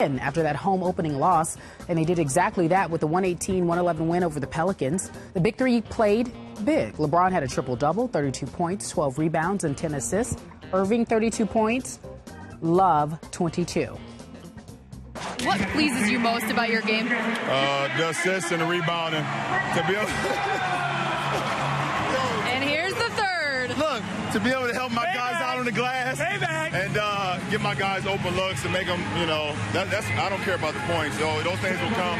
win after that home opening loss, and they did exactly that with the 118-111 win over the Pelicans. The Big Three played big. LeBron had a triple-double, 32 points, 12 rebounds, and 10 assists. Irving, 32 points. Love, 22. What pleases you most about your game? The assists and the rebounding. To be able And here's the third. Look, to be able to help my guys out on the glass and get my guys open looks and make them, you know, that's I don't care about the points. So those things will come.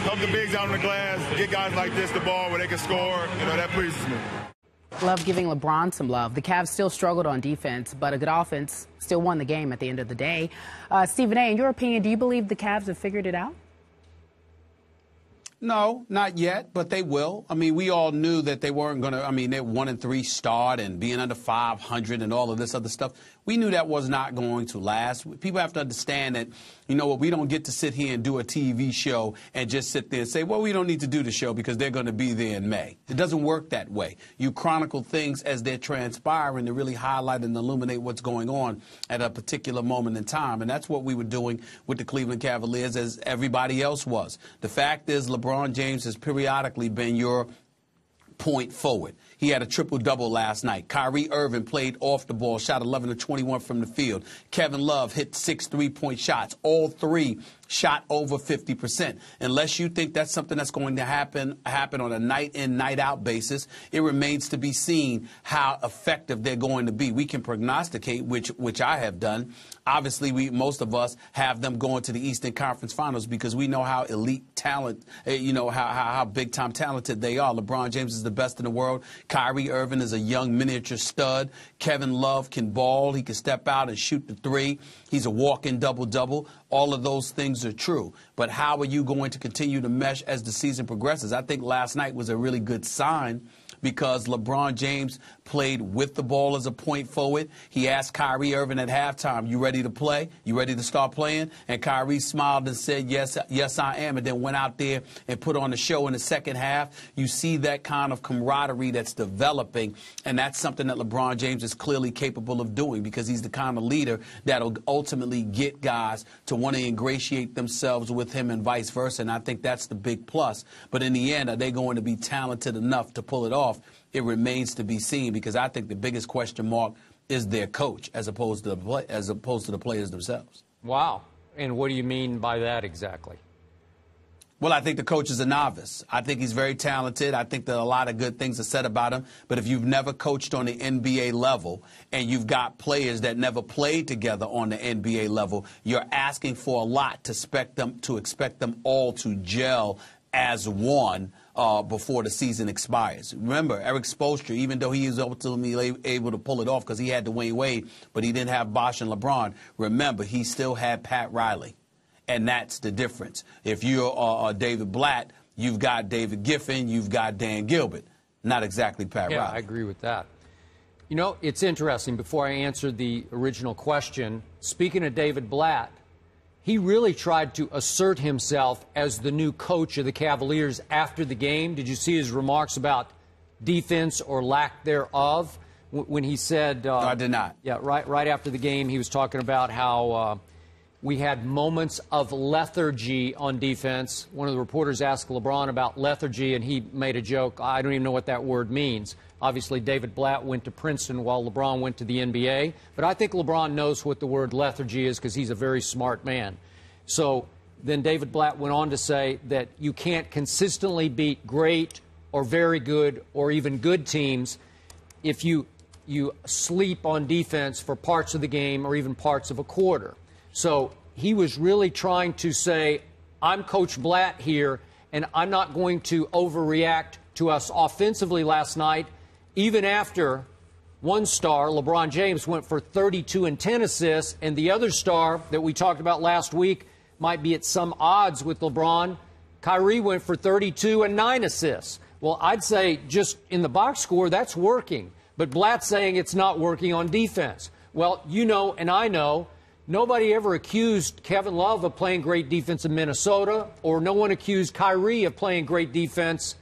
Help the bigs out on the glass, get guys like this the ball where they can score. You know, that pleases me. Love giving LeBron some love. The Cavs still struggled on defense, but a good offense still won the game at the end of the day. Stephen A., in your opinion, do you believe the Cavs have figured it out? No, not yet, but they will. I mean, we all knew that they weren't going to, I mean, they're 1-3 start and being under 500 and all of this other stuff. We knew that was not going to last. People have to understand that, you know what, we don't get to sit here and do a TV show and just sit there and say, well, we don't need to do the show because they're going to be there in May. It doesn't work that way. You chronicle things as they're transpiring to really highlight and illuminate what's going on at a particular moment in time. And that's what we were doing with the Cleveland Cavaliers, as everybody else was. The fact is, LeBron James has periodically been your point forward. He had a triple-double last night. Kyrie Irving played off the ball, shot 11 of 21 from the field. Kevin Love hit 6 3-point shots. All three shot over 50%. Unless you think that's something that's going to happen on a night-in, night-out basis, it remains to be seen how effective they're going to be. We can prognosticate, which I have done. Obviously, most of us have them going to the Eastern Conference Finals because we know how elite talent, you know, how big-time talented they are. LeBron James is the best in the world. Kyrie Irving is a young miniature stud. Kevin Love can ball. He can step out and shoot the three. He's a walk-in double-double. All of those things are true. But how are you going to continue to mesh as the season progresses? I think last night was a really good sign because LeBron James played with the ball as a point forward. He asked Kyrie Irving at halftime, you ready to play? You ready to start playing? And Kyrie smiled and said, yes, I am, and then went out there and put on the show in the second half. You see that kind of camaraderie that's developing, and that's something that LeBron James is clearly capable of doing because he's the kind of leader that'll ultimately get guys to want to ingratiate themselves with him and vice versa, and I think that's the big plus. But in the end, are they going to be talented enough to pull it off? It remains to be seen because I think the biggest question mark is their coach as opposed to the players themselves. Wow. And what do you mean by that exactly? Well, I think the coach is a novice. I think he's very talented. I think that a lot of good things are said about him. But if you've never coached on the NBA level and you've got players that never played together on the NBA level, you're asking for a lot to expect them all to gel as one before the season expires. Remember, Eric Spoelstra, even though he is ultimately able to pull it off because he had Dwayne Wade, but he didn't have Bosh and LeBron, remember, he still had Pat Riley. And that's the difference. If you're David Blatt, you've got David Giffen, you've got Dan Gilbert. Not exactly Pat Riley. Yeah, I agree with that. You know, it's interesting. Before I answer the original question, speaking of David Blatt, he really tried to assert himself as the new coach of the Cavaliers after the game. Did you see his remarks about defense or lack thereof when he said... no, I did not. Yeah, right after the game, he was talking about how we had moments of lethargy on defense. One of the reporters asked LeBron about lethargy, and he made a joke. I don't even know what that word means. Obviously, David Blatt went to Princeton while LeBron went to the NBA. But I think LeBron knows what the word lethargy is because he's a very smart man. So then David Blatt went on to say that you can't consistently beat great or very good or even good teams if you sleep on defense for parts of the game or even parts of a quarter. So he was really trying to say, I'm Coach Blatt here, and I'm not going to overreact to us offensively last night, even after one star, LeBron James, went for 32 and 10 assists, and the other star that we talked about last week might be at some odds with LeBron. Kyrie went for 32 and 9 assists. Well, I'd say just in the box score, that's working. But Blatt's saying it's not working on defense. Well, you know and I know, nobody ever accused Kevin Love of playing great defense in Minnesota, or no one accused Kyrie of playing great defense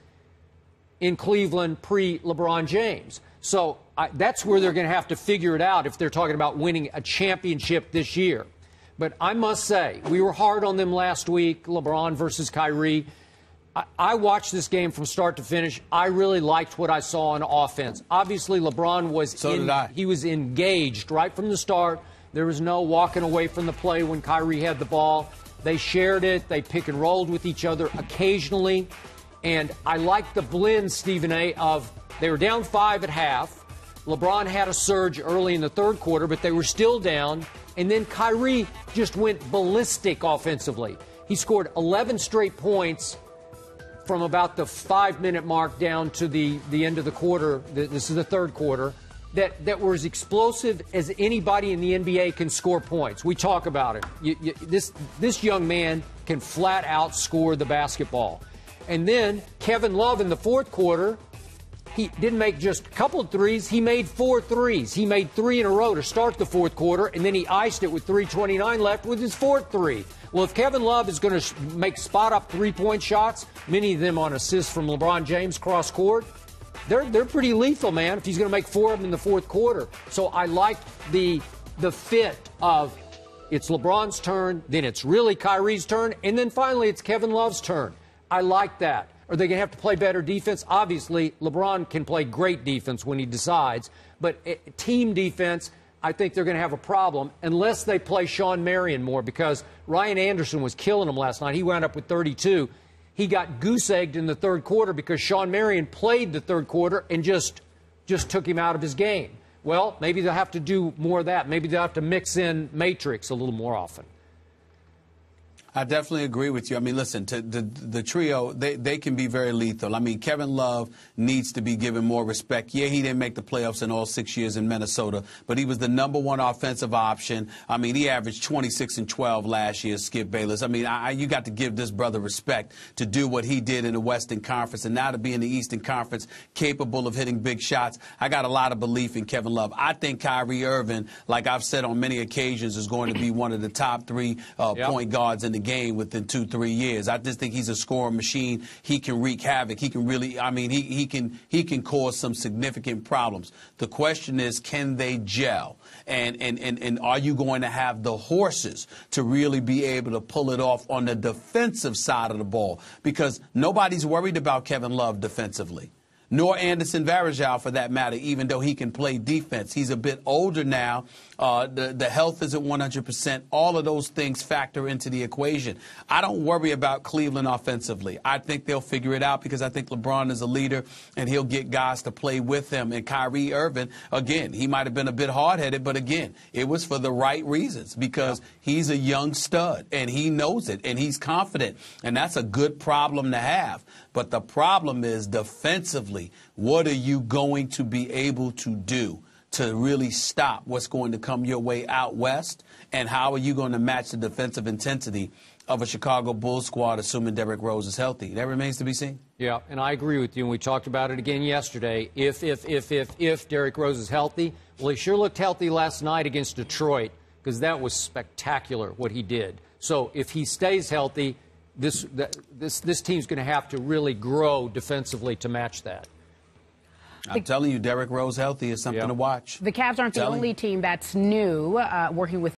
in Cleveland pre-LeBron James. So that's where they're going to have to figure it out if they're talking about winning a championship this year. But I must say, we were hard on them last week, LeBron versus Kyrie. I watched this game from start to finish. I really liked what I saw on offense. Obviously, LeBron was he was engaged right from the start. There was no walking away from the play when Kyrie had the ball. They shared it. They pick and rolled with each other occasionally. And I liked the blend, Stephen A., of they were down 5 at half. LeBron had a surge early in the third quarter, but they were still down. And then Kyrie just went ballistic offensively. He scored 11 straight points from about the 5-minute mark down to the end of the quarter. This is the third quarter. That were as explosive as anybody in the NBA can score points. We talk about it. This young man can flat out score the basketball. And then Kevin Love in the fourth quarter, he didn't make just a couple of threes. He made 4 threes. He made 3 in a row to start the fourth quarter, and then he iced it with 3:29 left with his fourth 3. Well, if Kevin Love is going to make spot-up three-point shots, many of them on assists from LeBron James cross-court, they're pretty lethal, man, if he's going to make 4 of them in the fourth quarter. So I like the fit of it's LeBron's turn, then it's really Kyrie's turn, and then finally it's Kevin Love's turn. I like that. Are they going to have to play better defense? Obviously, LeBron can play great defense when he decides, but team defense, I think they're going to have a problem unless they play Sean Marion more, because Ryan Anderson was killing them last night. He wound up with 32. He got goose-egged in the third quarter because Sean Marion played the third quarter and just took him out of his game. Well, maybe they'll have to do more of that. Maybe they'll have to mix in Matrix a little more often. I definitely agree with you. I mean, listen, the trio, they can be very lethal. I mean, Kevin Love needs to be given more respect. Yeah, he didn't make the playoffs in all 6 years in Minnesota, but he was the #1 offensive option. I mean, he averaged 26 and 12 last year, Skip Bayless. I mean, you got to give this brother respect to do what he did in the Western Conference and now to be in the Eastern Conference, capable of hitting big shots. I got a lot of belief in Kevin Love. I think Kyrie Irving, like I've said on many occasions, is going to be one of the top 3 point guards in the game within 2-3 years. I just think he's a scoring machine. He can wreak havoc. He can really, I mean, he can cause some significant problems. The question is, can they gel? And are you going to have the horses to really be able to pull it off on the defensive side of the ball? Because nobody's worried about Kevin Love defensively, nor Anderson Varejao for that matter, even though he can play defense. He's a bit older now. The health isn't 100%. All of those things factor into the equation. I don't worry about Cleveland offensively. I think they'll figure it out because I think LeBron is a leader and he'll get guys to play with him. And Kyrie Irving, again, he might have been a bit hard-headed, but again, it was for the right reasons because he's a young stud and he knows it and he's confident. And that's a good problem to have. But the problem is defensively, what are you going to be able to do to really stop what's going to come your way out west? And how are you going to match the defensive intensity of a Chicago Bulls squad, assuming Derrick Rose is healthy? That remains to be seen. Yeah, and I agree with you, and we talked about it again yesterday. If Derrick Rose is healthy, well, he sure looked healthy last night against Detroit because that was spectacular what he did. So if he stays healthy, this team's going to have to really grow defensively to match that. I'm telling you, Derrick Rose healthy is something to watch. The Cavs aren't the only team that's new working with